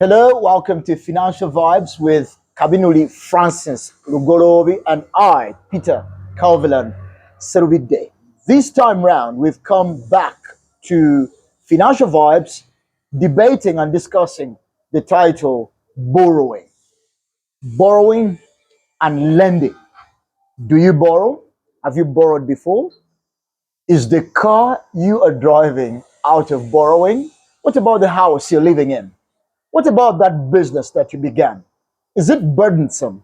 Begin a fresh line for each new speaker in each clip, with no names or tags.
Hello, welcome to Financial Vibes with Kabinuli Francis Lugorobi and I, Peter Calvilan Serubide. This time round, we've come back to Financial Vibes, debating and discussing the title Borrowing. Borrowing and lending. Do you borrow? Have you borrowed before? Is the car you are driving out of borrowing? What about the house you're living in? What about that business that you began? Is it burdensome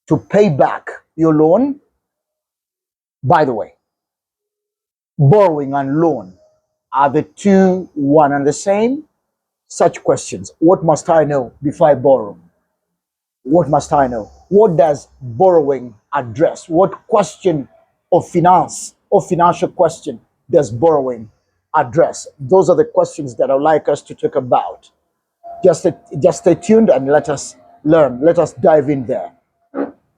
to pay back your loan? By the way, borrowing and loan, are the two one and the same? Such questions. What must I know before I borrow? What must I know? What does borrowing address? What question of finance or financial question does borrowing address? Those are the questions that I'd like us to talk about. Just stay tuned and let us learn. Let us dive in there.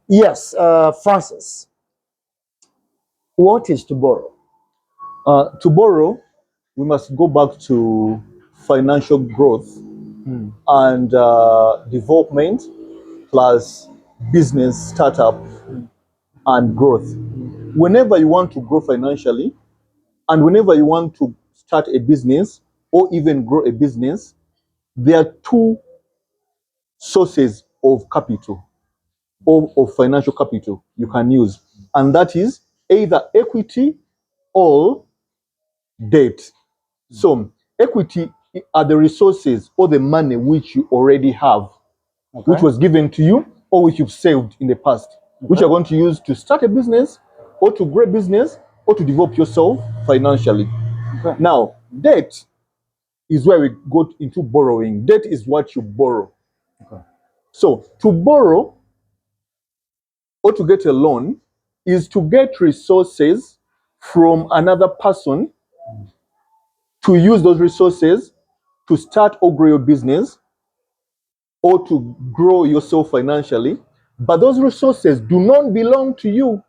Yes, Francis, what is to borrow?
To borrow, we must go back to financial growth and development plus business startup and growth. Whenever you want to grow financially and whenever you want to start a business or even grow a business, there are two sources of capital or of financial capital you can use, and that is either equity or debt. So equity are the resources or the money which you already have, which was given to you or which you've saved in the past, which you're going to use to start a business or to grow a business or to develop yourself financially. Now, debt is where we go into borrowing. Debt is what you borrow. So to borrow or to get a loan is to get resources from another person to use those resources to start or grow your business or to grow yourself financially, but those resources do not belong to you.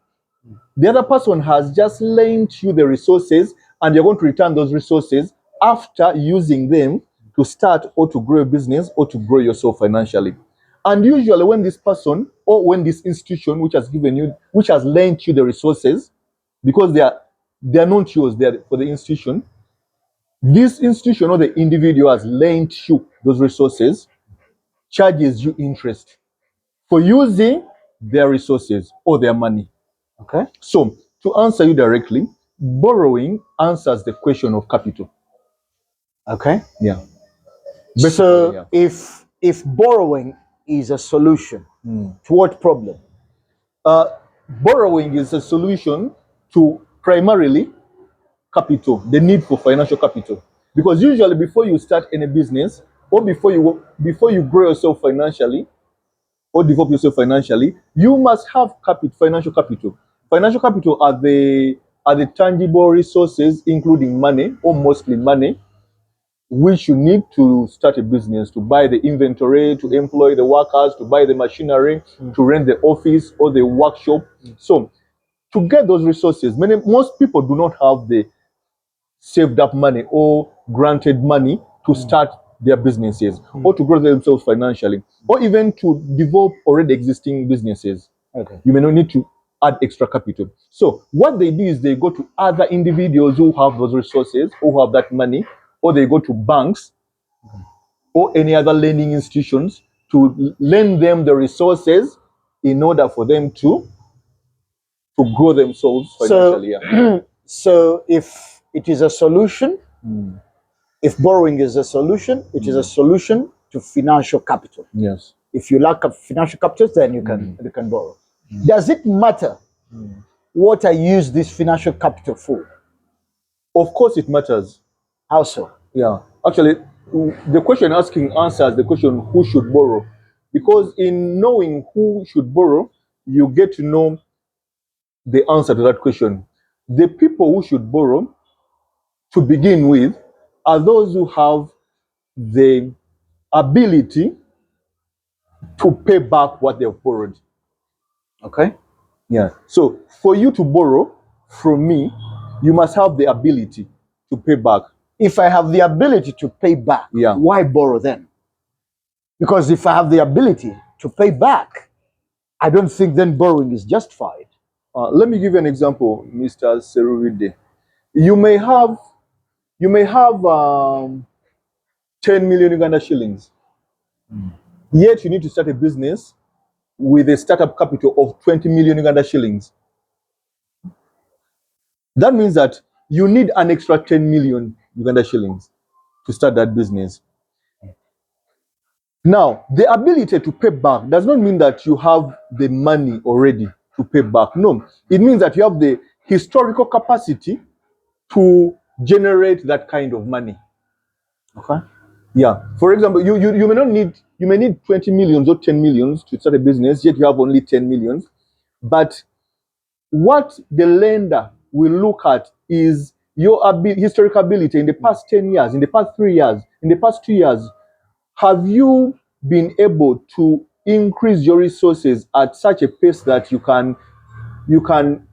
The other person has just lent you the resources, and you're going to return those resources after using them to start or to grow a business or to grow yourself financially. And usually, when this person or when this institution which has given you, which has lent you the resources, because they are not yours, they are for the institution. This institution or the individual has lent you those resources, charges you interest for using their resources or their money.
Okay.
So, to answer you directly, borrowing answers the question of capital.
Okay.
Yeah.
So
yeah.
if borrowing is a solution to what problem?
Borrowing is a solution to primarily capital, the need for financial capital. Because usually before you start any business or before you grow yourself financially, or develop yourself financially, you must have financial capital. Financial capital are the tangible resources, including money, or mostly money, which you need to start a business, to buy the inventory, to employ the workers, to buy the machinery, to rent the office or the workshop. So, to get those resources, most people do not have the saved up money or granted money to start their businesses or to grow themselves financially or even to develop already existing businesses.
Okay.
You may not need to add extra capital. So what they do is they go to other individuals who have those resources, who have that money, or they go to banks or any other lending institutions to lend them the resources in order for them to grow themselves financially.
So if it is a solution, if borrowing is a solution, it is a solution to financial capital.
Yes.
If you lack of financial capital, then you can borrow. Does it matter what I use this financial capital for?
Of course, it matters.
How so?
Yeah. Actually, the question asking answers the question who should borrow. Because in knowing who should borrow, you get to know the answer to that question. The people who should borrow, to begin with, are those who have the ability to pay back what they've borrowed.
Okay.
Yeah. So for you to borrow from me, you must have the ability to pay back.
If I have the ability to pay back,
Yeah.
why borrow then? Because if I have the ability to pay back, I don't think then borrowing is justified.
Let me give you an example, Mr. Seruvide. You may have 10 million Uganda shillings. Yet you need to start a business with a startup capital of 20 million Uganda shillings. That means that you need an extra 10 million Uganda shillings to start that business. Now, the ability to pay back does not mean that you have the money already to pay back. No, it means that you have the historical capacity to generate that kind of money.
Okay.
Yeah. For example, you may need 20 millions or 10 millions to start a business, yet you have only 10 millions. But what the lender will look at is your historical ability in the past 10 years, in the past 3 years, in the past 2 years. Have you been able to increase your resources at such a pace that you can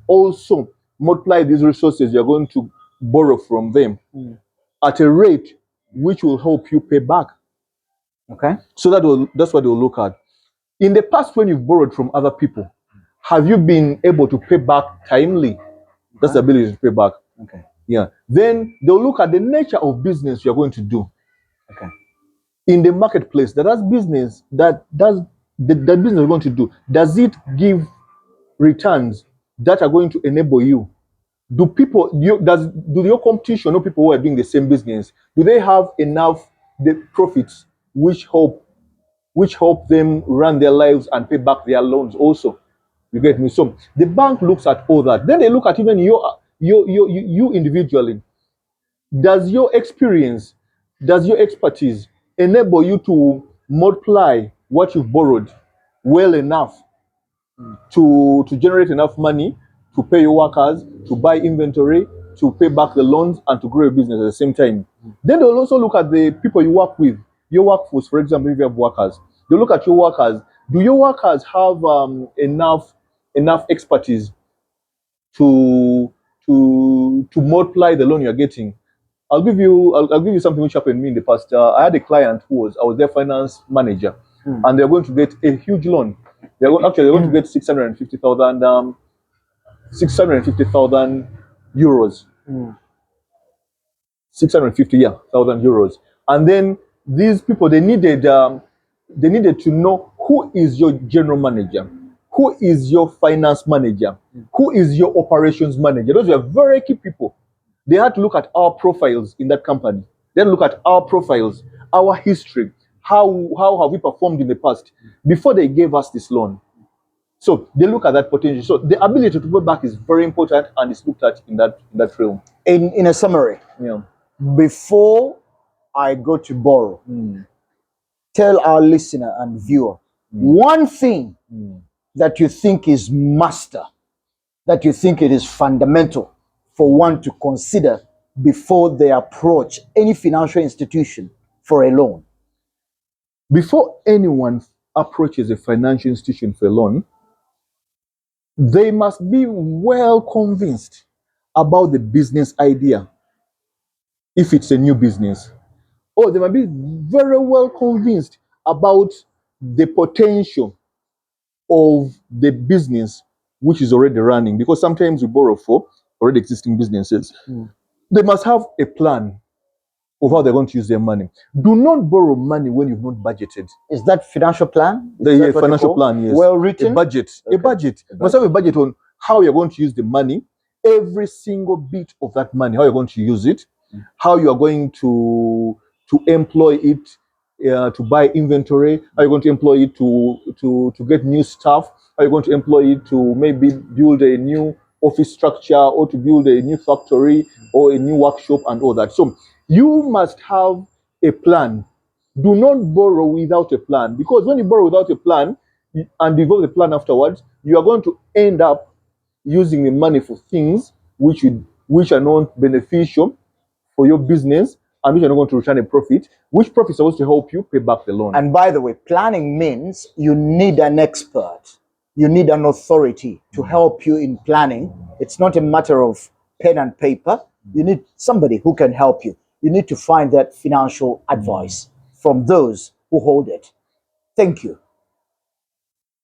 also multiply these resources you're going to borrow from them at a rate which will help you pay back?
Okay.
So that's what they'll look at. In the past, when you've borrowed from other people, have you been able to pay back timely? That's the ability to pay back.
Okay.
Yeah. Then they'll look at the nature of business you're going to do.
Okay.
In the marketplace, that business that business you're going to do, does it give returns that are going to enable you? Do your competition or people who are doing the same business, do they have enough the profits which help them run their lives and pay back their loans also? You get me? So the bank looks at all that. Then they look at even you individually. Does your experience, does your expertise enable you to multiply what you've borrowed well enough to generate enough money to pay your workers, to buy inventory, to pay back the loans, and to grow your business at the same time? Then they'll also look at the people you work with, your workforce. For example, if you have workers, they look at your workers. Do your workers have enough expertise to multiply the loan you're getting? I'll give you something which happened to me in the past. I had a client I was their finance manager, and they're going to get a huge loan. They're going to get 650,000 euros. 650,000 euros. And then these people, they needed to know who is your general manager, who is your finance manager, who is your operations manager. Those were very key people. They had to look at our profiles in that company. Then look at our profiles, our history, how have we performed in the past before they gave us this loan. So they look at that potential. So the ability to pay back is very important, and it's looked at in that realm.
In a summary,
Yeah.
before I go to borrow, tell our listener and viewer one thing that you think is master, that you think it is fundamental for one to consider before they approach any financial institution for a loan.
Before anyone approaches a financial institution for a loan, they must be well convinced about the business idea, if it's a new business. Or they might be very well convinced about the potential of the business which is already running, because sometimes we borrow for already existing businesses. They must have a plan of how they're going to use their money. Do not borrow money when you've not budgeted.
Is that financial plan?
The financial plan, yes.
Well written?
A budget.
Okay.
A budget. You must have a budget on how you're going to use the money, every single bit of that money, how you're going to use it, how you're going to employ it, to buy inventory, how you're going to employ it to get new staff, how you're going to employ it to maybe build a new office structure, or to build a new factory or a new workshop and all that. So you must have a plan. Do not borrow without a plan, because when you borrow without a plan and develop the plan afterwards, you are going to end up using the money for things which are not beneficial for your business, and which are not going to return a profit, which profit is supposed to help you pay back the loan.
And by the way, planning means you need an expert. You need an authority to help you in planning. It's not a matter of pen and paper. You need somebody who can help you. You need to find that financial advice from those who hold it. Thank you.